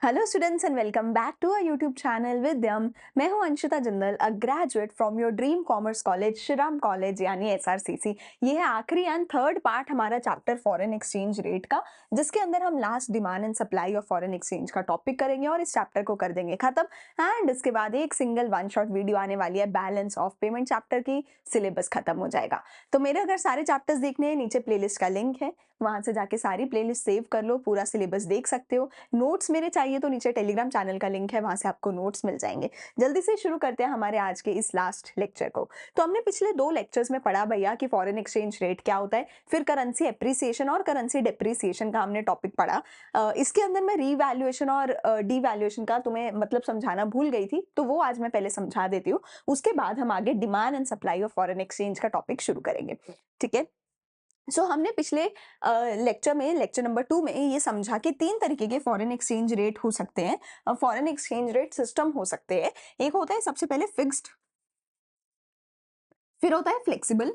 Hello students and welcome back to our YouTube channel Vidyam. मैं हूं Anshita Jindal, a graduate from your dream commerce college Shriram college यानी SRCC. ये है आखिरी एंड थर्ड पार्ट हमारा चैप्टर फॉरेन एक्सचेंज रेट का, जिसके अंदर हम last demand and supply of foreign exchange का टॉपिक करेंगे और इस चैप्टर को कर देंगे खत्म। एंड इसके बाद एक सिंगल वन शॉट वीडियो आने वाली है, बैलेंस ऑफ पेमेंट चैप्टर की, सिलेबस खत्म हो जाएगा। तो मेरे अगर सारे चैप्टर्स देखने हैं, नीचे प्लेलिस्ट का लिंक है, वहां से जाके सारी प्लेलिस्ट सेव कर लो, पूरा सिलेबस देख सकते हो। नोट्स मेरे चाहिए तो नीचे टेलीग्राम चैनल का लिंक है, वहां से आपको नोट्स मिल जाएंगे। जल्दी से शुरू करते हैं हमारे आज के इस लास्ट लेक्चर को। तो हमने पिछले दो लेक्चर्स में पढ़ा भैया कि फॉरेन एक्सचेंज रेट क्या होता है, फिर करेंसी एप्रिसिएशन और करेंसी डेप्रिसिएशन का हमने टॉपिक पढ़ा। इसके अंदर मैं रीवैल्यूएशन और डीवैल्यूएशन का तुम्हें मतलब समझाना भूल गई थी, तो वो आज मैं पहले समझा देती हूँ। उसके बाद हम आगे demand and supply of foreign exchange का टॉपिक शुरू करेंगे। ठीक है। हमने पिछले लेक्चर में, लेक्चर नंबर 2 में ये समझा कि तीन तरीके के फॉरेन एक्सचेंज रेट हो सकते हैं, फॉरेन एक्सचेंज रेट सिस्टम हो सकते हैं। एक होता है सबसे पहले फिक्स्ड, फिर होता है फ्लेक्सिबल,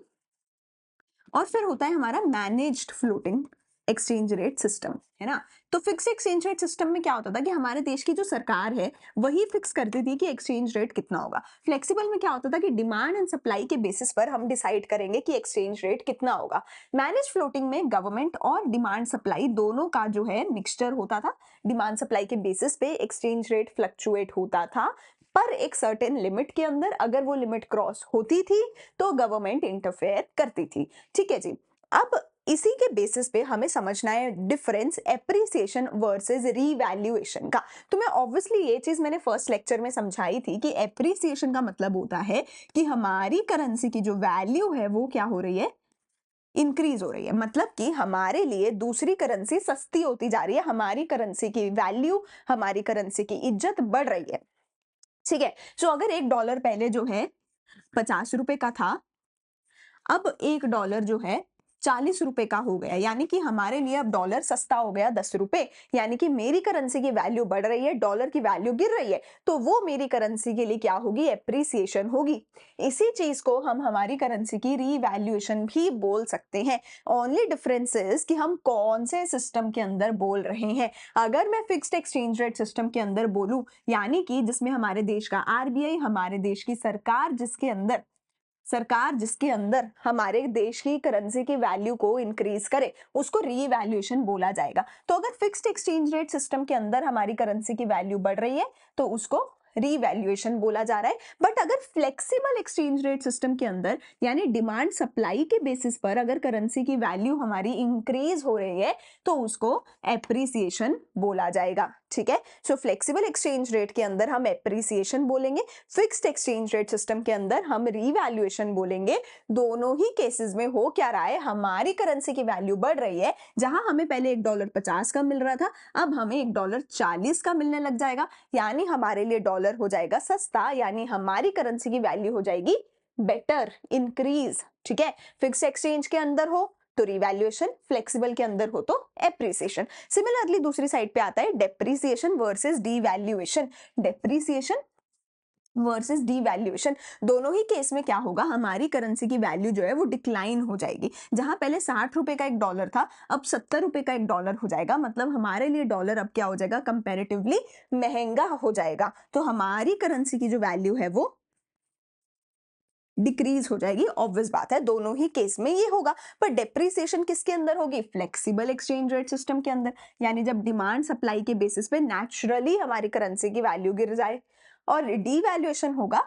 और फिर होता है हमारा managed floating exchange rate system, है ना। तो फिक्स एक्सचेंज रेट सिस्टम में क्या होता था कि हमारे देश की जो सरकार है वही फिक्स करती थी कि एक्सचेंज रेट कितना होगा। फ्लेक्सिबल में क्या होता था कि डिमांड एंड सप्लाई के बेसिस पर हम डिसाइड करेंगे कि एक्सचेंज रेट कितना होगा। मैनेज फ्लोटिंग में गवर्नमेंट और डिमांड सप्लाई दोनों का जो है मिक्सचर होता था। डिमांड सप्लाई के बेसिस पे एक्सचेंज रेट फ्लक्चुएट होता था, पर एक सर्टेन लिमिट के अंदर। अगर वो लिमिट क्रॉस होती थी तो गवर्नमेंट इंटरफेयर करती थी। ठीक है जी। अब इसी के बेसिस पे हमें समझना है डिफरेंस एप्रिसिएशन वर्सेस रीवैल्यूएशन का। तो मैं ऑब्वियसली ये चीज मैंने फर्स्ट लेक्चर में समझाई थी कि एप्रिसिएशन का मतलब होता है कि हमारी करेंसी की जो वैल्यू है वो क्या हो रही है, इंक्रीज हो रही है। मतलब कि हमारे लिए दूसरी करेंसी सस्ती होती जा रही है, हमारी करेंसी की वैल्यू, हमारी करेंसी की इज्जत बढ़ रही है। ठीक है। अगर $1 पहले जो है 50 रुपए का था, अब $1 जो है 40 रुपए का हो गया, यानी कि हमारे लिए अब डॉलर सस्ता हो गया 10 रुपए। यानी कि मेरी करेंसी की वैल्यू बढ़ रही है, डॉलर की वैल्यू गिर रही है, तो वो मेरी करेंसी के लिए क्या होगी, एप्रिसिएशन होगी। इसी चीज को हम हमारी करेंसी की रीवैल्यूएशन भी बोल सकते हैं। ओनली डिफरेंस इज कि हम कौन से सिस्टम के अंदर बोल रहे हैं। अगर मैं फिक्स्ड एक्सचेंज रेट सिस्टम के अंदर बोलूं, यानी कि जिसमें हमारे देश का आरबीआई, हमारे देश की सरकार जिसके अंदर हमारे देश की करेंसी की वैल्यू को इंक्रीज करे, उसको रीवैल्यूएशन बोला जाएगा। तो अगर फिक्स्ड एक्सचेंज रेट सिस्टम के अंदर हमारी करेंसी की वैल्यू बढ़ रही है तो उसको रीवैल्यूएशन बोला जा रहा है। बट अगर फ्लेक्सिबल एक्सचेंज रेट सिस्टम के अंदर, यानी डिमांड सप्लाई के बेसिस पर अगर करेंसी की वैल्यू हमारी इंक्रीज हो रही है तो उसको एप्रिसिएशन बोला जाएगा। ठीक है। फ्लेक्सिबल एक्सचेंज रेट के अंदर हम एप्रिसिएशन बोलेंगे, फिक्स्ड एक्सचेंज रेट सिस्टम के अंदर हम रीवैल्यूएशन बोलेंगे। दोनों ही केसेस में हो क्या रहा है, हमारी करेंसी की वैल्यू बढ़ रही है। जहां हमें पहले $1.50 का मिल रहा था, अब हमें $1.40 का मिलने लग जाएगा, यानी हमारे लिए डॉलर हो जाएगा सस्ता, यानी हमारी करेंसी की वैल्यू हो जाएगी बेटर, इंक्रीज। ठीक है। फिक्स एक्सचेंज के अंदर हो तो रिवैल्यूएशन, फ्लेक्सिबल के अंदर हो तो एप्रिसिएशन। सिमिलरली दूसरी साइड पे आता है depreciation versus devaluation. Depreciation versus devaluation, दोनों ही केस में क्या होगा, हमारी करेंसी की वैल्यू जो है वो डिक्लाइन हो जाएगी। जहां पहले 60 रुपए का $1 था, अब 70 रुपए का $1 हो जाएगा। मतलब हमारे लिए डॉलर अब क्या हो जाएगा, कंपैरेटिवली महंगा हो जाएगा। तो हमारी करेंसी की जो वैल्यू है वो डिक्रीज हो जाएगी। ऑब्वियस बात है, दोनों ही केस में ये होगा। पर डेप्रिसिएशन किसके अंदर होगी, फ्लेक्सिबल एक्सचेंज रेट सिस्टम के अंदर, यानी जब डिमांड सप्लाई के बेसिस पे नेचुरली हमारी करेंसी की वैल्यू गिर जाए। और डीवैल्यूएशन होगा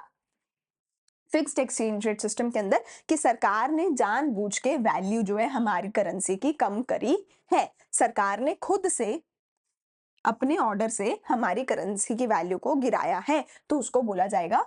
फिक्स्ड एक्सचेंज रेट सिस्टम के अंदर कि सरकार ने जानबूझ के वैल्यू जो है हमारी करेंसी की कम करी है। सरकार ने खुद से अपने ऑर्डर से हमारी करेंसी की वैल्यू को गिराया है, तो उसको बोला जाएगा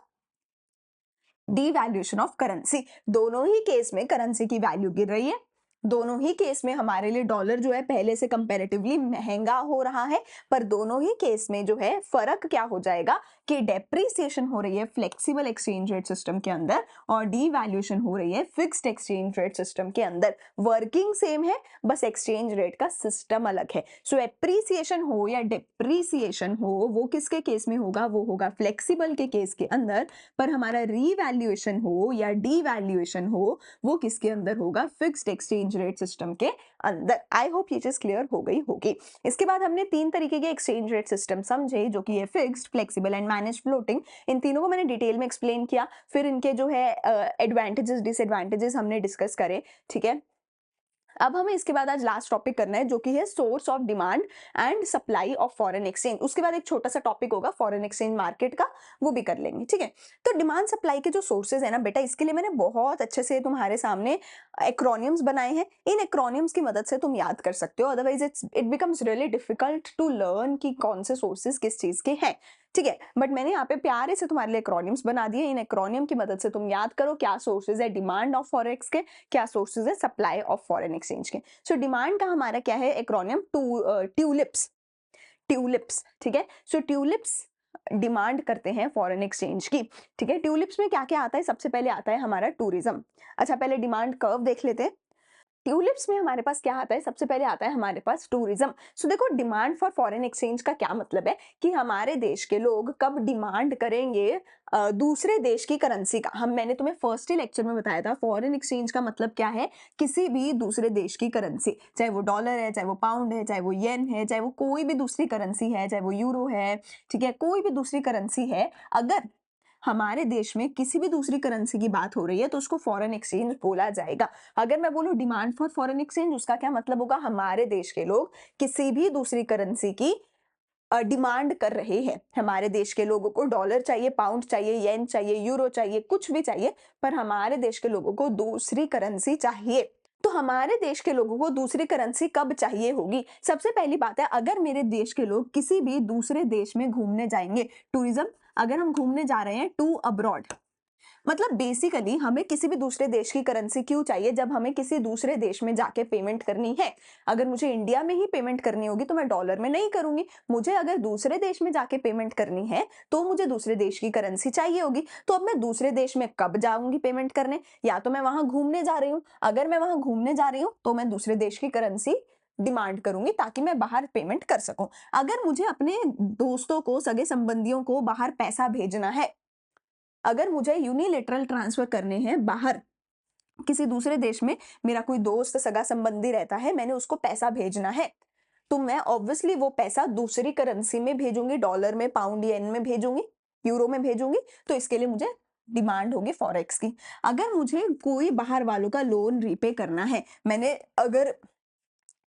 डीवैल्यूएशन ऑफ करेंसी। दोनों ही केस में करेंसी की वैल्यू गिर रही है, दोनों ही केस में हमारे लिए डॉलर जो है पहले से कंपैरेटिवली महंगा हो रहा है। पर दोनों ही केस में जो है फर्क क्या हो जाएगा कि डेप्रिसिएशन हो रही है फ्लेक्सिबल एक्सचेंज रेट सिस्टम के अंदर और डीवैल्यूएशन हो रही है फिक्स्ड एक्सचेंज रेट सिस्टम के अंदर। वर्किंग सेम है, बस एक्सचेंज रेट का सिस्टम अलग है। एप्रिसिएशन हो या डेप्रिसिएशन हो, वो किसके केस में होगा, वो होगा फ्लेक्सिबल के केस के अंदर। पर हमारा रीवैल्यूएशन हो या डीवैल्यूएशन हो, वो किसके अंदर होगा, fixed exchange exchange rate system के अंदर। आई होप ये चीज क्लियर हो गई होगी। इसके बाद हमने 3 तरीके के एक्सचेंज रेट सिस्टम समझे, जो कि है fixed, flexible and manage floating. इन तीनों को मैंने डिटेल में एक्सप्लेन किया, फिर इनके जो है एडवांटेजेस डिसएडवांटेजेस हमने डिस्कस करे, ठीक है। अब हमें इसके बाद आज लास्ट टॉपिक करना है, जो कि है source of demand and supply of foreign exchange. उसके बाद एक छोटा सा टॉपिक होगा फॉरेन एक्सचेंज मार्केट का, वो भी कर लेंगे, ठीक है। तो डिमांड सप्लाई के जो सोर्सेज है ना बेटा, इसके लिए मैंने बहुत अच्छे से तुम्हारे सामने एक्रोनियम्स बनाए हैं। इन एक्रोनियम्स की मदद से तुम याद कर सकते हो, otherwise it becomes really difficult to learn कि कौन से सोर्सेज किस चीज के हैं, ठीक है। बट मैंने यहाँ पे प्यारे से तुम्हारे लिए एक्रोनियम्स बना दिए। इन एक्रोनियम की मदद से तुम याद करो क्या सोर्सेज है डिमांड ऑफ फॉरेक्स के, क्या सोर्सेज है सप्लाई ऑफ फॉरेन एक्सचेंज के। सो डिमांड का हमारा क्या है एक्रोनियम, ट्यूलिप्स, ट्यूलिप्स, ठीक है। सो ट्यूलिप्स डिमांड करते हैं फॉरेन एक्सचेंज की, ठीक है। ट्यूलिप्स में क्या क्या आता है, सबसे पहले आता है हमारा टूरिज्म। अच्छा पहले डिमांड कर्व देख लेते हैं। ट्यूलिप्स में हमारे पास क्या आता है, सबसे पहले आता है हमारे पास टूरिज्म। सो देखो डिमांड फॉर फॉरेन एक्सचेंज का क्या मतलब है कि हमारे देश के लोग कब डिमांड करेंगे दूसरे देश की करेंसी का। मैंने तुम्हें फर्स्ट ही लेक्चर में बताया था फॉरेन एक्सचेंज का मतलब क्या है, किसी भी दूसरे देश की करेंसी, चाहे वो डॉलर है, चाहे वो पाउंड है, चाहे वो येन है, चाहे वो कोई भी दूसरी करेंसी है, चाहे वो यूरो है, ठीक है, कोई भी दूसरी करेंसी है, अगर हमारे देश में किसी भी दूसरी करेंसी की बात हो रही है तो उसको फॉरेन एक्सचेंज बोला जाएगा। अगर मैं बोलूं डिमांड फॉर फॉरेन एक्सचेंज, उसका क्या मतलब होगा, हमारे देश के लोग किसी भी दूसरी करेंसी की डिमांड कर रहे हैं। हमारे देश के लोगों को डॉलर चाहिए, पाउंड चाहिए, येन चाहिए, यूरो चाहिए, कुछ भी चाहिए, पर हमारे देश के लोगों को दूसरी करेंसी चाहिए। तो हमारे देश के लोगों को दूसरी करेंसी कब चाहिए होगी, सबसे पहली बात है अगर मेरे देश के लोग किसी भी दूसरे देश में घूमने जाएंगे, टूरिज्म, अगर हम घूमने जा रहे हैं टू अब्रॉड, मतलब बेसिकली हमें किसी भी दूसरे देश की करेंसी क्यों चाहिए, जब हमें किसी दूसरे देश में जाके पेमेंट करनी है। अगर मुझे इंडिया में ही पेमेंट करनी होगी तो मैं डॉलर में नहीं करूंगी, मुझे अगर दूसरे देश में जाके पेमेंट करनी है तो मुझे दूसरे देश की करेंसी चाहिए होगी। तो अब मैं दूसरे देश में कब जाऊंगी पेमेंट करने, या तो मैं वहां घूमने जा रही हूँ, अगर मैं वहां घूमने जा रही हूँ तो मैं दूसरे देश की करेंसी डिमांड करूंगी ताकि मैं बाहर पेमेंट कर सकूं। अगर मुझे अपने दोस्तों को, सगे संबंधियों को बाहर पैसा भेजना है, अगर मुझे यूनिलेटरल ट्रांसफर करने हैं बाहर किसी दूसरे देश में, मेरा कोई दोस्त सगा संबंधी रहता है, मैंने उसको पैसा भेजना है, तो मैं ऑब्वियसली वो पैसा दूसरी करेंसी में भेजूंगी, डॉलर में, पाउंड, येन में भेजूंगी, यूरो में भेजूंगी। तो इसके लिए मुझे डिमांड होगी फॉरेक्स की। अगर मुझे कोई बाहर वालों का लोन रीपे करना है, मैंने अगर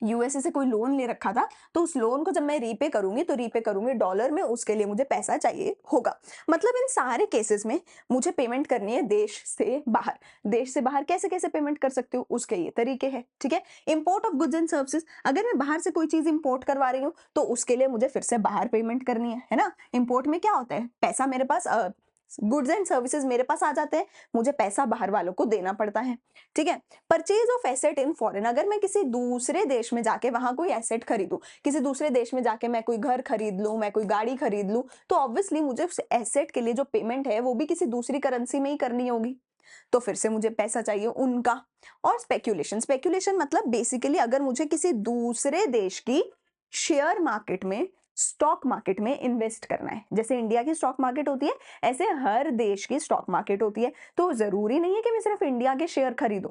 यूएसए से कोई लोन ले रखा था, तो उस लोन को जब मैं रीपे करूंगी तो रीपे करूंगी डॉलर में, उसके लिए मुझे पैसा चाहिए होगा। मतलब इन सारे केसेस में मुझे पेमेंट करनी है देश से बाहर। देश से बाहर कैसे कैसे पेमेंट कर सकती हूँ, उसके ये तरीके हैं, ठीक है। Import of goods and services, अगर मैं बाहर से कोई चीज इंपोर्ट करवा रही हूँ तो उसके लिए मुझे फिर से बाहर पेमेंट करनी है ना। इंपोर्ट में क्या होता है, पैसा मेरे पास, गुड्स एंड सर्विसेज मेरे पास आ जाते हैं, मुझे पैसा बाहर वालों को देना पड़ता है, ठीक है। Purchase of asset in foreign, अगर मैं किसी दूसरे देश में जाके वहां कोई एसेट खरीदूं, किसी दूसरे देश में जाके मैं कोई घर खरीद लूं, मैं कोई गाड़ी खरीद लूं, तो ऑब्वियसली मुझे उस एसेट के लिए जो पेमेंट है वो भी किसी दूसरी करेंसी में ही करनी होगी, तो फिर से मुझे पैसा चाहिए उनका। और स्पेक्यूलेशन, स्पेक्यूलेशन मतलब बेसिकली अगर मुझे किसी दूसरे देश की शेयर मार्केट में, स्टॉक मार्केट में इन्वेस्ट करना है, जैसे इंडिया की स्टॉक मार्केट होती है ऐसे हर देश की स्टॉक मार्केट होती है, तो जरूरी नहीं है कि मैं सिर्फ इंडिया के शेयर खरीदूं।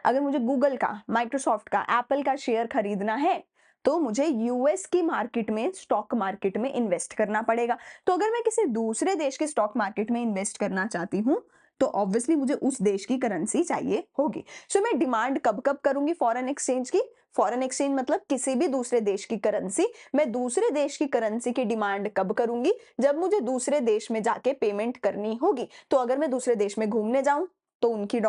अगर मुझे गूगल का, माइक्रोसॉफ्ट का, एप्पल का शेयर खरीदना है तो मुझे यूएस की मार्केट में, स्टॉक मार्केट में इन्वेस्ट करना पड़ेगा। तो अगर मैं किसी दूसरे देश के स्टॉक मार्केट में इन्वेस्ट करना चाहती हूँ तो ऑब्वियसली मुझे उस देश की करेंसी चाहिए होगी। सो मैं डिमांड कब कब करूंगी फॉरेन एक्सचेंज की, फॉरेन एक्सचेंज मतलब किसी भी दूसरे देश की करेंसी, मैं दूसरे देश की करेंसी की डिमांड कब करूंगी, जब मुझे दूसरे देश में जाके पेमेंट करनी होगी। तो अगर मैं दूसरे देश में घूमने जाऊं तो उनकी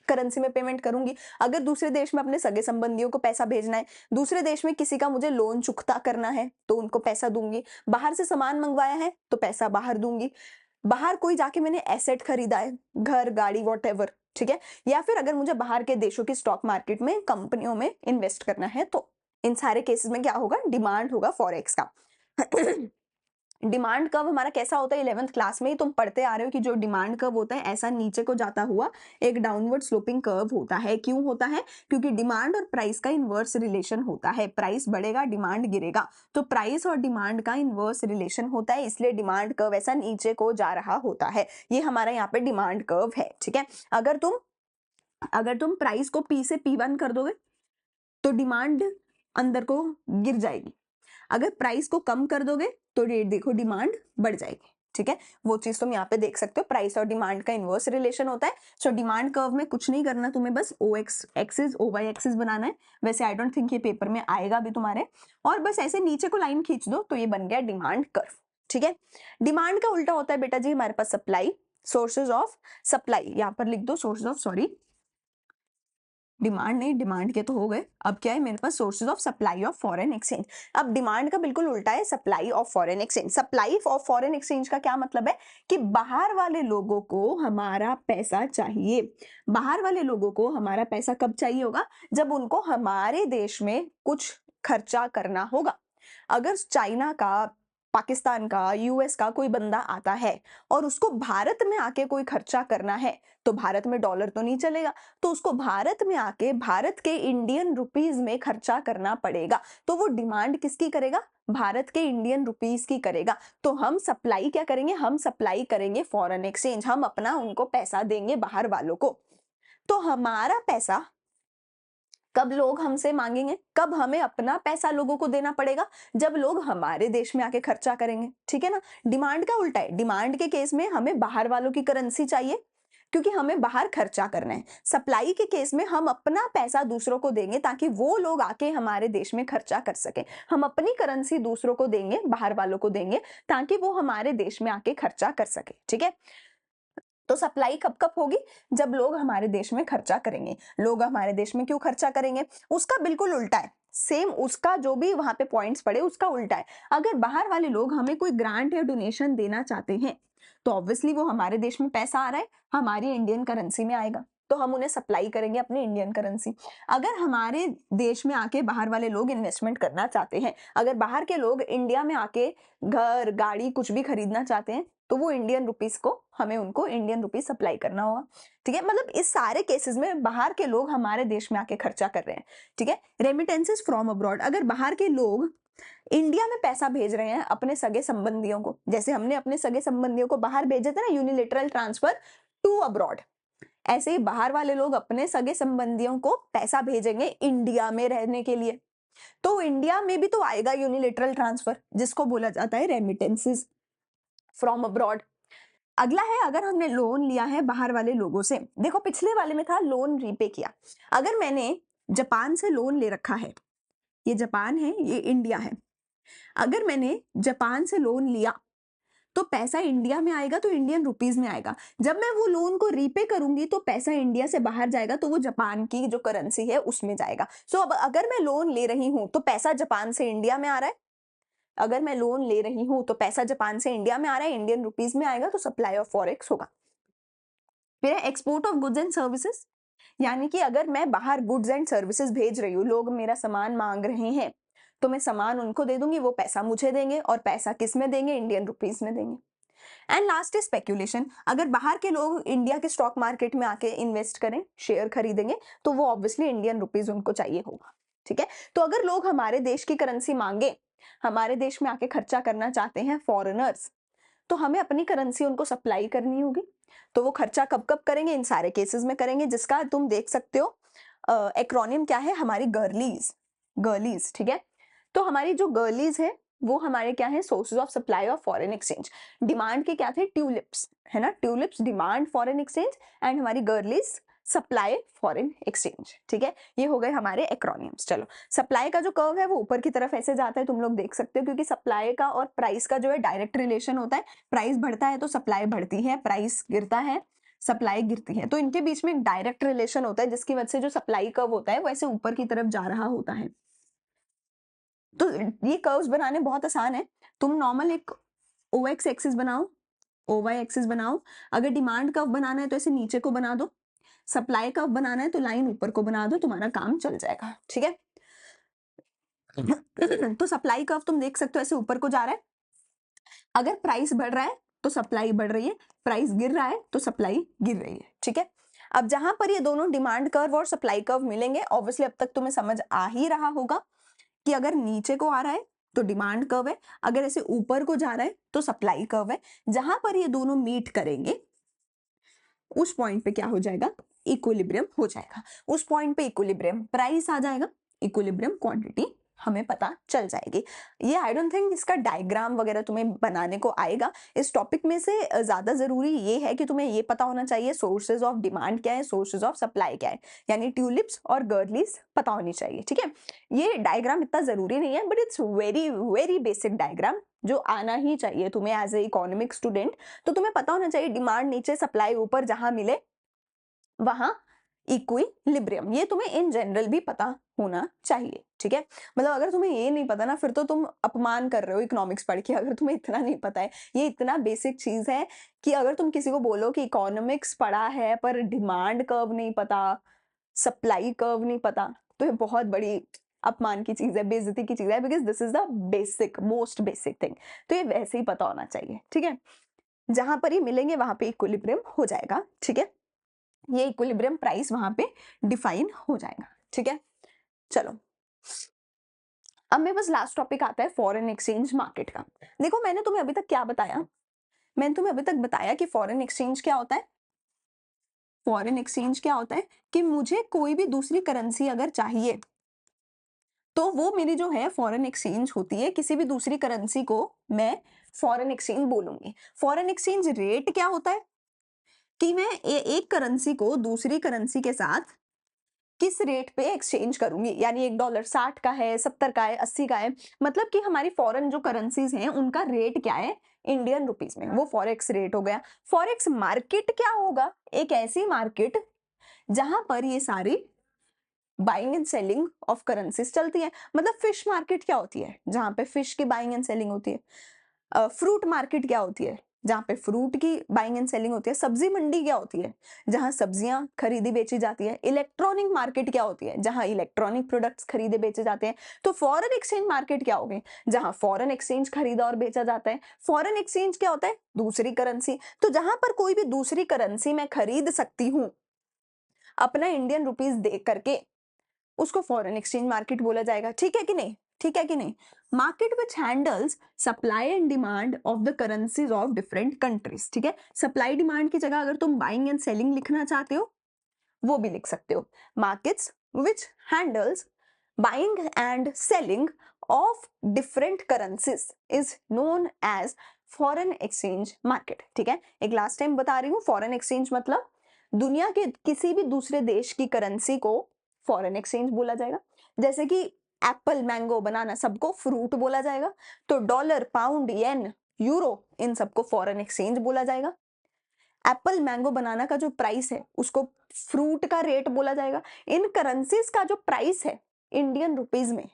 करेंसी में पेमेंट करूंगी। अगर दूसरे देश में अपने सगे संबंधियों को पैसा भेजना है, दूसरे देश में किसी का मुझे लोन चुकता करना है तो उनको पैसा दूंगी, बाहर से सामान मंगवाया है तो पैसा बाहर दूंगी, बाहर कोई जाके मैंने एसेट खरीदा है, घर, गाड़ी, वॉटएवर, ठीक है, या फिर अगर मुझे बाहर के देशों की स्टॉक मार्केट में, कंपनियों में इन्वेस्ट करना है, तो इन सारे केसेस में क्या होगा, डिमांड होगा फॉरेक्स का। डिमांड कर्व हमारा कैसा होता है, 11th क्लास में ही तुम पढ़ते आ रहे हो कि जो डिमांड कर्व होता है ऐसा नीचे को जाता हुआ एक डाउनवर्ड स्लोपिंग कर्व होता है। क्यों होता है, क्योंकि डिमांड और प्राइस का इनवर्स रिलेशन होता है, प्राइस बढ़ेगा डिमांड गिरेगा, तो प्राइस और डिमांड का इनवर्स रिलेशन होता है, इसलिए डिमांड कर्व ऐसा नीचे को जा रहा होता है। ये हमारा यहाँ पे डिमांड कर्व है, ठीक है। अगर तुम अगर तुम प्राइस को P से P1 कर दोगे तो डिमांड अंदर को गिर जाएगी, अगर प्राइस को कम कर दोगे तो रेट देखो डिमांड बढ़ जाएगी। ठीक है, वो चीज तुम यहाँ पे देख सकते हो, प्राइस और डिमांड का इनवर्स रिलेशन होता है। सो डिमांड कर्व में कुछ नहीं करना, तुम्हें बस O X axis O Y axis बनाना है। वैसे आई डोंट थिंक ये पेपर में आएगा भी तुम्हारे, और बस ऐसे नीचे को लाइन खींच दो तो ये बन गया डिमांड कर्व। ठीक है, डिमांड का उल्टा होता है बेटा जी हमारे पास सप्लाई, सोर्सेज ऑफ सप्लाई, यहाँ पर लिख दो सोर्सेज ऑफ, सॉरी डिमांड नहीं, डिमांड के तो हो गए, अब क्या है मेरे पास sources of supply of foreign exchange. अब डिमांड का बिल्कुल उल्टा है supply of foreign exchange. Supply of foreign exchange का क्या मतलब है कि बाहर वाले लोगों को हमारा पैसा चाहिए। बाहर वाले लोगों को हमारा पैसा कब चाहिए होगा, जब उनको हमारे देश में कुछ खर्चा करना होगा। अगर चाइना का, पाकिस्तान का, यूएस का कोई बंदा आता है और उसको भारत में आके कोई खर्चा करना है, तो भारत में डॉलर तो नहीं चलेगा, तो उसको भारत में आके भारत के इंडियन रुपीज में खर्चा करना पड़ेगा। तो वो डिमांड किसकी करेगा, भारत के इंडियन रुपीज की करेगा। तो हम सप्लाई क्या करेंगे, हम सप्लाई करेंगे फॉरेन एक्सचेंज, हम अपना उनको पैसा देंगे बाहर वालों को। तो हमारा पैसा कब लोग हमसे मांगेंगे, कब हमें अपना पैसा लोगों को देना पड़ेगा, जब लोग हमारे देश में आके खर्चा करेंगे। ठीक है ना, डिमांड का उल्टा है, डिमांड के केस में हमें बाहर वालों की करेंसी चाहिए क्योंकि हमें बाहर खर्चा करना है। सप्लाई के केस में हम अपना पैसा दूसरों को देंगे ताकि वो लोग आके हमारे देश में खर्चा कर सके। हम अपनी करेंसी दूसरों को देंगे, बाहर वालों को देंगे ताकि वो हमारे देश में आके खर्चा कर सके। ठीक है, तो सप्लाई कब कब होगी, जब लोग हमारे देश में खर्चा करेंगे। लोग हमारे देश में क्यों खर्चा करेंगे, उसका बिल्कुल उल्टा है, सेम उसका जो भी वहां पे पॉइंट्स पड़े उसका उल्टा है। अगर बाहर वाले लोग हमें कोई ग्रांट या डोनेशन देना चाहते हैं तो ऑब्वियसली वो हमारे देश में पैसा आ रहा है, हमारी इंडियन करेंसी में आएगा, तो हम उन्हें सप्लाई करेंगे अपनी इंडियन करेंसी। अगर हमारे देश में आके बाहर वाले लोग इन्वेस्टमेंट करना चाहते हैं, अगर बाहर के लोग इंडिया में आके घर गाड़ी कुछ भी खरीदना चाहते हैं, तो वो इंडियन रुपीस को हमें उनको इंडियन रुपीस सप्लाई करना होगा। ठीक है, मतलब इस सारे केसेस में बाहर के लोग हमारे देश में आके खर्चा कर रहे हैं। ठीक है, रेमिटेंसेस फ्रॉम अब्रॉड, अगर बाहर के लोग इंडिया में पैसा भेज रहे हैं अपने सगे संबंधियों को, जैसे हमने अपने सगे संबंधियों को बाहर भेजे थे ना, यूनिलेटरल ट्रांसफर टू अब्रॉड, ऐसे ही बाहर वाले लोग अपने सगे संबंधियों को पैसा भेजेंगे इंडिया में रहने के लिए, तो इंडिया में भी तो आएगा यूनिलेटरल ट्रांसफर, जिसको बोला जाता है रेमिटेंसेस फ्रॉम अब्रॉड। अगला है, अगर हमने लोन लिया है बाहर वाले लोगों से, देखो पिछले वाले में था लोन रीपे किया। अगर मैंने जापान से लोन ले रखा है, ये जापान है ये इंडिया है, अगर मैंने जापान से लोन लिया तो पैसा इंडिया में आएगा, तो इंडियन रुपीस में आएगा। जब मैं वो लोन को रीपे करूंगी तो पैसा इंडिया से बाहर जाएगा, तो वो जापान की जो करेंसी है उसमें जाएगा। सो अब अगर मैं लोन ले रही हूं तो पैसा जापान से इंडिया में आ रहा है, अगर मैं लोन ले रही हूं तो पैसा जापान से इंडिया में आ रहा है, इंडियन रुपीस में आएगा, तो सप्लाई ऑफ फॉरेक्स होगा। फिर export of goods and services, यानी कि अगर मैं बाहर गुड्स एंड सर्विसेज भेज रही हूँ, लोग मेरा सामान मांग रहे हैं, तो मैं सामान उनको दे दूंगी, वो पैसा मुझे देंगे, और पैसा किस में देंगे, इंडियन रुपीस में देंगे। एंड लास्ट इज स्पेक्यूलेशन, अगर बाहर के लोग इंडिया के स्टॉक मार्केट में आके इन्वेस्ट करें, शेयर खरीदेंगे, तो वो ऑब्वियसली इंडियन रुपीस उनको चाहिए होगा। ठीक है, तो अगर लोग हमारे देश की करेंसी मांगे, हमारे देश में आके खर्चा करना चाहते हैं फॉरेनर्स, तो हमें अपनी करेंसी उनको सप्लाई करनी होगी। तो वो खर्चा कब कब करेंगे, इन सारे केसेस में करेंगे, जिसका तुम देख सकते हो एक्रोनिम क्या है हमारी, गर्लीज, गर्लीज। ठीक है, तो हमारी जो गर्लीज है वो हमारे क्या है, sources of supply of foreign exchange. Demand के क्या थे, ट्यूलिप्स है ना, tulips demand foreign exchange, and हमारी गर्लीज सप्लाई फॉरेन एक्सचेंज। ठीक है, ये हो गए हमारे एक्रोनियम्स। चलो, सप्लाई का जो कर्व है वो ऊपर की तरफ ऐसे जाता है, तुम लोग देख सकते हो, क्योंकि सप्लाई का और प्राइस का जो है डायरेक्ट रिलेशन होता है। प्राइस बढ़ता है तो सप्लाई बढ़ती है, प्राइस गिरता है सप्लाई गिरती है, तो इनके बीच में एक डायरेक्ट रिलेशन होता है, जिसकी वजह से जो सप्लाई कर्व होता है वो ऐसे ऊपर की तरफ जा रहा होता है। तो ये कर्व्स बनाने बहुत आसान है, तुम नॉर्मल एक ओ एक्स एक्सिस बनाओ, ओ वाई एक्सिस बनाओ, अगर डिमांड कर्व बनाना है तो ऐसे नीचे को बना दो, सप्लाई कर्व बनाना है तो लाइन ऊपर को बना दो, तुम्हारा काम चल जाएगा। ठीक है, तो सप्लाई कर्व तुम देख सकते हो ऐसे ऊपर को जा रहा है, अगर प्राइस बढ़ रहा है तो सप्लाई बढ़ रही है, प्राइस गिर रहा है तो सप्लाई गिर रही है। ठीक है, अब जहां पर ये दोनों डिमांड कर्व और सप्लाई कर्व मिलेंगे, ऑब्वियसली अब तक तुम्हें समझ आ ही रहा होगा कि अगर नीचे को आ रहा है तो डिमांड कर्व है, अगर ऐसे ऊपर को जा रहा है तो सप्लाई कर्व है। जहां पर ये दोनों मीट करेंगे उस पॉइंट पे क्या हो जाएगा, इक्विलिब्रियम हो जाएगा। उस पॉइंट पे इक्विलिब्रियम प्राइस आ जाएगा, इक्विलिब्रियम क्वांटिटी हमें पता चल जाएगी। ये आई डोंट थिंक इसका डायग्राम वगैरह तुम्हें बनाने को आएगा। इस टॉपिक में से ज्यादा जरूरी ये है कि तुम्हें ये पता होना चाहिए सोर्सेज ऑफ डिमांड क्या है, सोर्सेज ऑफ सप्लाई क्या है, यानी ट्यूलिप्स और गर्लीज पता होनी चाहिए, ठीक है। ये डायग्राम इतना जरूरी नहीं है, but it's very very basic diagram जो आना ही चाहिए तुम्हें एज ए इकोनॉमिक स्टूडेंट। तो तुम्हें पता होना चाहिए डिमांड नीचे सप्लाई ऊपर, जहां मिले वहां इक्विलिब्रियम, ये तुम्हें इन जनरल भी पता होना चाहिए, ठीक है। मतलब अगर तुम्हें ये नहीं पता ना, फिर तो तुम अपमान कर रहे हो इकोनॉमिक्स पढ़ के, अगर तुम्हें इतना नहीं पता है। ये इतना बेसिक चीज है कि अगर तुम किसी को बोलो कि इकोनॉमिक्स पढ़ा है पर डिमांड कर्व नहीं पता, सप्लाई कर्व नहीं पता, तो ये बहुत बड़ी अपमान की चीज है, बेइज्जती की चीज है, because this is the basic most basic thing. तो ये वैसे ही पता होना चाहिए, ठीक है। जहां पर ये मिलेंगे वहां पे इक्विलिब्रियम हो जाएगा, ठीक है। ये इक्विलिब्रियम प्राइस वहां पे डिफाइन हो जाएगा, ठीक है। चलो अब मेरे पास लास्ट टॉपिक आता है फॉरेन एक्सचेंज मार्केट का। देखो मैंने तुम्हें अभी तक क्या बताया, मैंने तुम्हें अभी तक बताया कि फॉरेन एक्सचेंज क्या होता है। फॉरेन एक्सचेंज क्या होता है कि मुझे कोई भी दूसरी करेंसी अगर चाहिए तो वो मेरी जो है फॉरेन एक्सचेंज होती है, किसी भी दूसरी करेंसी को मैं फॉरेन एक्सचेंज बोलूंगी। फॉरेन एक्सचेंज रेट क्या होता है कि मैं एक करेंसी को दूसरी करेंसी के साथ किस रेट पे एक्सचेंज करूंगी, यानी $1 60 का है, 70 का है, 80 का है, मतलब कि हमारी फॉरेन जो करेंसीज हैं उनका रेट क्या है इंडियन रुपीस में, वो फॉरेक्स रेट हो गया। फॉरेक्स मार्केट क्या होगा, एक ऐसी मार्केट जहां पर ये सारी buying and selling of currencies चलती है। मतलब फिश मार्केट क्या होती है, जहां पे फिश की बाइंग एंड सेलिंग होती है। फ्रूट मार्केट क्या होती है, जहां पे फ्रूट की बाइंग एंड सेलिंग होती है। सब्जी मंडी क्या होती है, जहां सब्जियां खरीदी बेची जाती है। इलेक्ट्रॉनिक मार्केट क्या होती है, जहां इलेक्ट्रॉनिक प्रोडक्ट्स खरीदे बेचे जाते हैं। तो फॉरेन एक्सचेंज मार्केट क्या होगी, जहां फॉरेन एक्सचेंज खरीदा और बेचा जाता है। फॉरेन एक्सचेंज क्या होता है, दूसरी करेंसी। तो जहां पर कोई भी दूसरी करेंसी मैं खरीद सकती हूँ अपना इंडियन रुपीज दे करके, उसको फॉरेन एक्सचेंज मार्केट बोला जाएगा, ठीक है कि नहीं, ठीक है कि नहीं। Market which handles supply and demand of the currencies of different countries, ठीक है। सप्लाई डिमांड की जगह अगर तुम बाइंग एंड सेलिंग लिखना चाहते हो वो भी लिख सकते हो। Markets which handles buying and selling of different currencies is known as foreign exchange market, ठीक है। एक लास्ट टाइम बता रही हूँ, फॉरेन एक्सचेंज मतलब दुनिया के किसी भी दूसरे देश की करेंसी को फॉरेन एक्सचेंज बोला जाएगा। जैसे कि एप्पल, मैंगो, बनाना सबको फ्रूट बोला जाएगा, तो डॉलर, पाउंड, येन, यूरो इन सबको फॉरेन एक्सचेंज बोला जाएगा। एप्पल, मैंगो, बनाना का जो प्राइस है उसको फ्रूट का रेट बोला जाएगा। इन करेंसीज का जो प्राइस है इंडियन रुपीज में,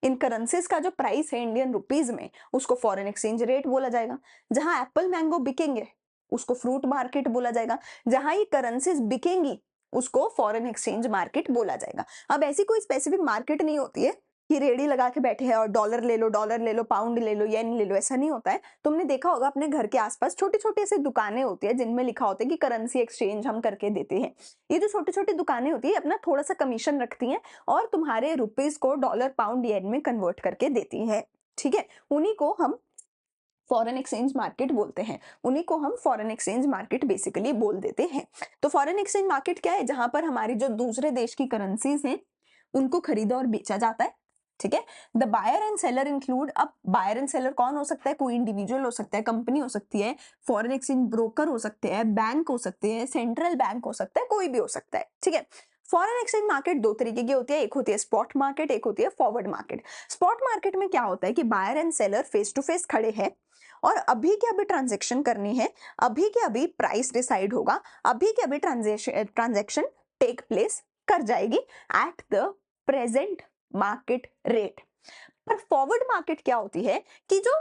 इन करेंसीज का जो प्राइस है इंडियन रुपीज में, उसको फॉरेन एक्सचेंज रेट बोला जाएगा। जहां एप्पल, मैंगो बिकेंगे उसको फ्रूट मार्केट बोला जाएगा। जहां ये करेंसीज बिकेंगी उसको फॉरेन एक्सचेंज मार्केट बोला जाएगा। अब ऐसी कोई स्पेसिफिक मार्केट नहीं होती है कि रेडी लगा के बैठे हैं और डॉलर ले लो, पाउंड ले लो, येन ले लो, ऐसा नहीं होता है। तुमने देखा होगा अपने घर के आसपास छोटी छोटी ऐसी दुकानें होती है जिनमें लिखा होता है कि करेंसी एक्सचेंज हम करके देते हैं। ये जो छोटी छोटी दुकानें होती है अपना थोड़ा सा कमीशन रखती हैं और तुम्हारे रुपीज को डॉलर, पाउंड, येन में कन्वर्ट करके देती है, ठीक है। उन्हीं को हम फॉरेन एक्सचेंज मार्केट बोलते हैं, उन्हीं को हम फॉरेन एक्सचेंज मार्केट बेसिकली बोल देते हैं। तो फॉरेन एक्सचेंज मार्केट क्या है, जहां पर हमारी जो दूसरे देश की करेंसीज हैं उनको खरीदा और बेचा जाता है, ठीक है। The buyer and seller include, अब बायर एंड सेलर कौन हो सकता है, कोई इंडिविजुअल हो सकता है, कंपनी हो सकती है, फॉरेन एक्सचेंज ब्रोकर हो सकते हैं, बैंक हो सकते हैं, सेंट्रल बैंक हो सकता है, कोई भी हो सकता है, ठीक है। फॉरेन एक्सचेंज मार्केट दो तरीके की होती है, एक होती है स्पॉट मार्केट, एक होती है फॉरवर्ड मार्केट। स्पॉट मार्केट में क्या होता है कि buyer and seller face to face खड़े हैं और अभी के अभी ट्रांजैक्शन करनी है, अभी के अभी प्राइस डिसाइड होगा, अभी के अभी ट्रांजैक्शन टेक प्लेस कर जाएगी at the present market rate. पर फॉरवर्ड मार्केट क्या होती है कि जो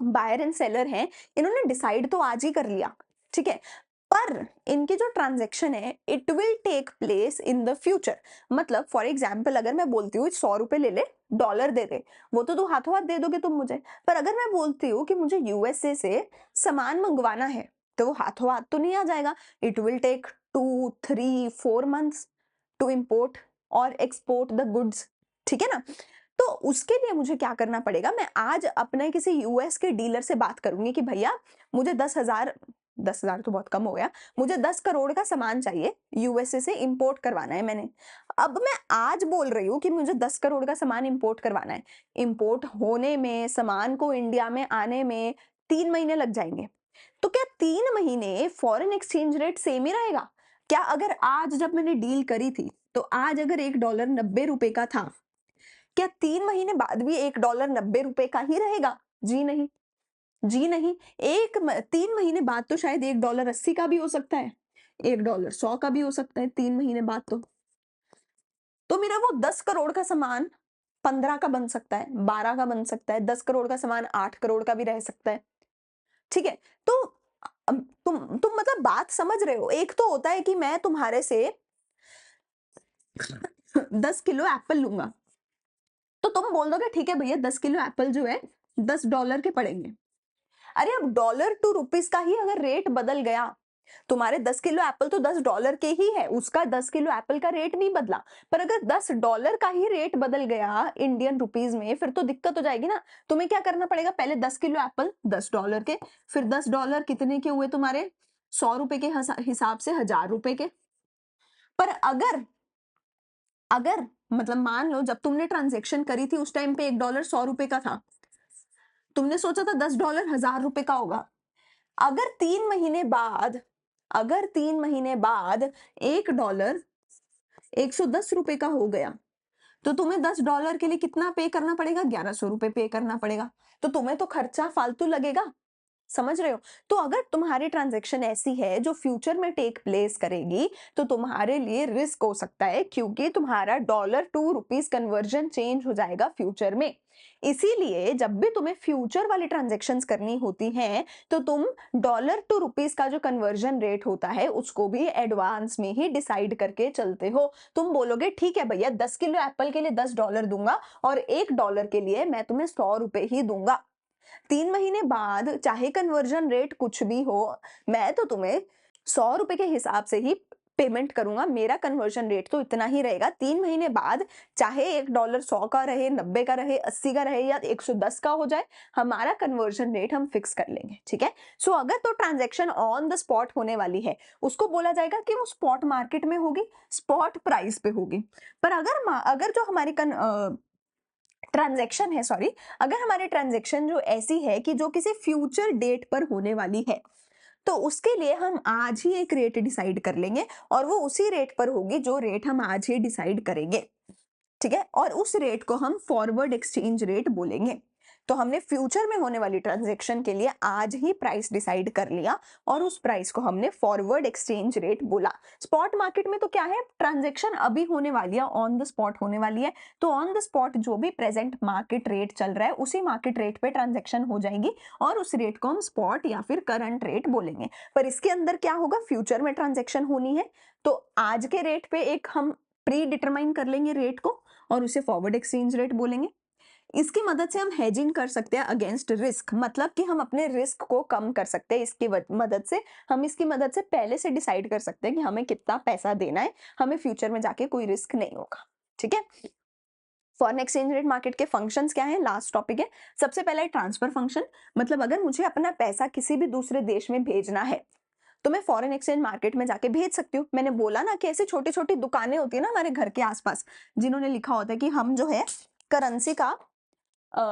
बायर एंड सेलर हैं इन्होंने डिसाइड तो आज ही कर लिया, ठीक है, पर इनकी जो ट्रांजैक्शन है it will take place in the future. मतलब फॉर एग्जाम्पल अगर मैं बोलती हूँ 100 रुपए ले ले, डॉलर दे दे, वो तो हाथों हाथ दे दोगे तुम मुझे। पर अगर मैं बोलती हूँ कि मुझे यूएसए से सामान मंगवाना है तो वो हाथों हाथ तो नहीं आ जाएगा। It will take 2, 3, 4 months to import और एक्सपोर्ट द गुड्स, ठीक है ना। तो उसके लिए मुझे क्या करना पड़ेगा, मैं आज अपने किसी यूएस के डीलर से बात करूंगी कि भैया मुझे 10,000 10,000 तो बहुत कम हो गया, मुझे 10 करोड़ का सामान चाहिए, यूएसए से इंपोर्ट करवाना है मैंने। अब मैं आज बोल रही हूँ कि मुझे 10 करोड़ का सामान इंपोर्ट करवाना है, इंपोर्ट होने में, सामान को इंडिया में आने में 3 महीने लग जाएंगे। तो क्या 3 महीने फॉरेन एक्सचेंज रेट सेम ही रहेगा? क्या अगर आज जब मैंने डील करी थी, तो आज अगर $1 90 रुपए का था, क्या 3 महीने बाद भी $1 90 रुपए का ही रहेगा? जी नहीं। जी नहीं, 3 महीने बाद तो शायद $1 80 का भी हो सकता है, $1 100 का भी हो सकता है 3 महीने बाद तो। तो मेरा वो 10 करोड़ का सामान 15 का बन सकता है, 12 का बन सकता है, 10 करोड़ का सामान 8 करोड़ का भी रह सकता है। ठीक है? तो तुम मतलब बात समझ रहे हो? एक तो होता है कि मैं तुम्हारे से 10 किलो एप्पल लूँगा, तो तुम बोल दोगे ठीक है भैया 10 किलो एप्पल जो है $10 के पड़ेंगे। अरे अब डॉलर टू रुपीस का ही अगर रेट बदल गया, तुम्हारे 10 किलो एप्पल तो $10 के ही है, उसका 10 किलो एप्पल का रेट नहीं बदला, पर अगर $10 का ही रेट बदल गया इंडियन रुपीस में, फिर तो दिक्कत हो जाएगी ना। तुम्हें क्या करना पड़ेगा, पहले 10 किलो एप्पल $10 के, फिर $10 कितने के हुए तुम्हारे, 100 रुपए के हिसाब से 1000 रुपए के। पर अगर अगर मतलब मान लो जब तुमने ट्रांजेक्शन करी थी उस टाइम पे $1 100 रुपए का था, तुमने सोचा था $10 1000 रुपए का होगा। अगर 3 महीने बाद अगर 3 महीने बाद $1 110 रुपए का हो गया, तो तुम्हें $10 के लिए कितना पे करना पड़ेगा, 1100 रुपए पे करना पड़ेगा। तो तुम्हें तो खर्चा फालतू लगेगा, समझ रहे हो? तो अगर तुम्हारी ट्रांजैक्शन ऐसी है जो फ्यूचर में टेक प्लेस करेगी, तो तुम्हारे लिए रिस्क हो सकता है, क्योंकि तुम्हारा dollar to rupees conversion change हो जाएगा फ्यूचर में। इसीलिए जब भी तुम्हें फ्यूचर वाली ट्रांजैक्शंस करनी होती हैं, तो तुम डॉलर टू रुपीस का जो कन्वर्जन रेट होता है उसको भी एडवांस में ही डिसाइड करके चलते हो। तुम बोलोगे ठीक है भैया 10 किलो एप्पल के लिए $10 दूंगा और $1 के लिए मैं तुम्हें 100 रुपए ही दूंगा। 3 महीने बाद चाहे कन्वर्जन रेट कुछ भी हो, मैं तो तुम्हें 100 रुपए के हिसाब से ही पेमेंट करूंगा, मेरा कन्वर्जन रेट तो इतना ही रहेगा। 3 महीने बाद चाहे $1 100 का रहे, 90 का रहे, 80 का रहे या 110 का हो जाए, हमारा कन्वर्जन रेट हम फिक्स कर लेंगे, ठीक है? सो अगर तो ट्रांजैक्शन ऑन द स्पॉट होने वाली है, उसको बोला जाएगा कि वो स्पॉट मार्केट में होगी, स्पॉट प्राइस पे होगी। पर अगर जो हमारी ट्रांजैक्शन है, सॉरी, अगर हमारी ट्रांजैक्शन जो ऐसी है कि जो किसी फ्यूचर डेट पर होने वाली है, तो उसके लिए हम आज ही एक रेट डिसाइड कर लेंगे और वो उसी रेट पर होगी जो रेट हम आज ही डिसाइड करेंगे, ठीक है? और उस रेट को हम फॉरवर्ड एक्सचेंज रेट बोलेंगे। तो हमने फ्यूचर में होने वाली ट्रांजैक्शन के लिए आज ही प्राइस डिसाइड कर लिया और उस प्राइस को हमने फॉरवर्ड एक्सचेंज रेट बोला। स्पॉट मार्केट में तो क्या है, ट्रांजैक्शन अभी होने वाली है, ऑन द स्पॉट होने वाली है, तो ऑन द स्पॉट जो भी प्रेजेंट मार्केट रेट चल रहा है उसी मार्केट रेट पे ट्रांजैक्शन हो जाएगी और उस रेट को हम स्पॉट या फिर करंट रेट बोलेंगे। पर इसके अंदर क्या होगा, फ्यूचर में ट्रांजैक्शन होनी है तो आज के रेट पे एक हम प्री डिटरमाइन कर लेंगे रेट को और उसे फॉरवर्ड एक्सचेंज रेट बोलेंगे। इसकी मदद से हम हेजिंग कर सकते हैं अगेंस्ट रिस्क, मतलब कि हम अपने रिस्क को कम कर सकते हैं। इसकी मदद से पहले से डिसाइड कर सकते हैं कि हमें कितना पैसा देना है, हमें फ्यूचर में जाके कोई रिस्क नहीं होगा, ठीक है? फॉरेन एक्सचेंज रेट मार्केट के फंक्शंस क्या हैं, लास्ट टॉपिक है। सबसे पहला है ट्रांसफर फंक्शन, मतलब अगर मुझे अपना पैसा किसी भी दूसरे देश में भेजना है तो मैं फॉरेन एक्सचेंज मार्केट में जाके भेज सकती हूँ। मैंने बोला ना कि ऐसी छोटी छोटी दुकानें होती है ना हमारे घर के आसपास, जिन्होंने लिखा होता है कि हम जो है करेंसी का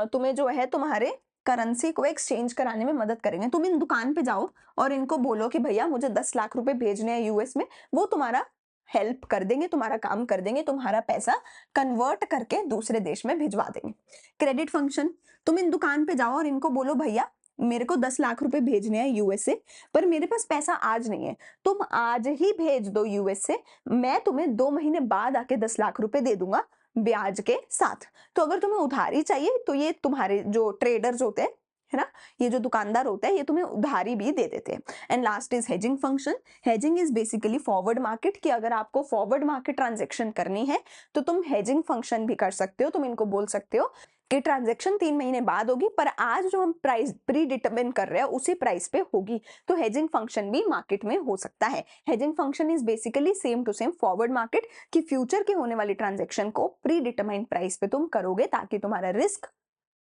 तुम्हें जो है तुम्हारे करेंसी को एक्सचेंज कराने में मदद करेंगे। तुम इन दुकान पे जाओ और इनको बोलो कि भैया मुझे 10 लाख रुपए भेजने हैं यूएस में, वो तुम्हारा हेल्प कर देंगे, तुम्हारा काम कर देंगे, तुम्हारा पैसा कन्वर्ट करके दूसरे देश में भिजवा देंगे। क्रेडिट फंक्शन, तुम इन दुकान पे जाओ और इनको बोलो भैया मेरे को 10 लाख रुपए भेजने हैं यूएसए, पर मेरे पास पैसा आज नहीं है, तुम आज ही भेज दो यूएसए, मैं तुम्हें 2 महीने बाद आके 10 लाख रुपए दे दूंगा ब्याज के साथ। तो अगर तुम्हें उधारी चाहिए तो ये तुम्हारे जो ट्रेडर्स होते हैं, है ना, ये जो दुकानदार होता है ये तुम्हें उधारी भी दे देते हैं। And last is hedging function. Hedging is basically forward market, कि अगर आपको फॉरवर्ड मार्केट ट्रांजेक्शन करनी है तो तुम हेजिंग फंक्शन भी कर सकते हो। तुम इनको बोल सकते हो कि ट्रांजेक्शन 3 महीने बाद होगी, पर आज जो हम प्राइस प्री डिटरमिन कर रहे हैं उसी प्राइस पे होगी, तो हेजिंग फंक्शन भी मार्केट में हो सकता है। Hedging function is basically same to same forward market, कि फ्यूचर के होने वाली ट्रांजेक्शन को प्री डिटरमाइंड प्राइस पे तुम करोगे ताकि तुम्हारा रिस्क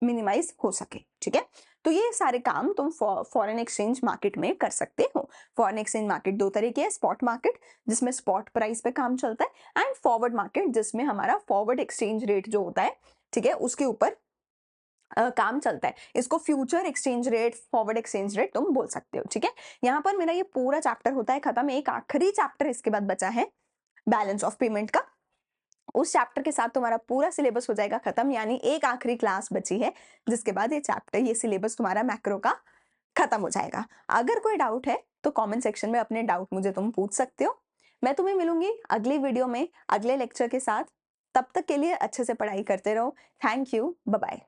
मिनिमाइज हो सके। ठीक है, तो ये सारे काम तुम फॉरेन एक्सचेंज मार्केट में कर सकते हो। फॉरेन एक्सचेंज मार्केट दो तरह की है, स्पॉट मार्केट जिसमें स्पॉट प्राइस पे काम चलता है, एंड फॉरवर्ड मार्केट जिसमें हमारा फॉरवर्ड एक्सचेंज रेट जो होता है, ठीक है, उसके ऊपर काम चलता है। इसको future exchange rate, forward exchange rate तुम बोल सकते हो। ठीक है, यहाँ पर मेरा ये पूरा चैप्टर होता है खत्म। एक आखिरी चैप्टर इसके बाद बचा है बैलेंस ऑफ पेमेंट का। उस चैप्टर के साथ तुम्हारा पूरा सिलेबस हो जाएगा खत्म, यानी एक आखिरी क्लास बची है जिसके बाद ये चैप्टर, ये सिलेबस तुम्हारा मैक्रो का खत्म हो जाएगा। अगर कोई डाउट है तो कमेंट सेक्शन में अपने डाउट मुझे तुम पूछ सकते हो। मैं तुम्हें मिलूंगी अगली वीडियो में अगले लेक्चर के साथ। तब तक के लिए अच्छे से पढ़ाई करते रहो। Thank you, bye bye.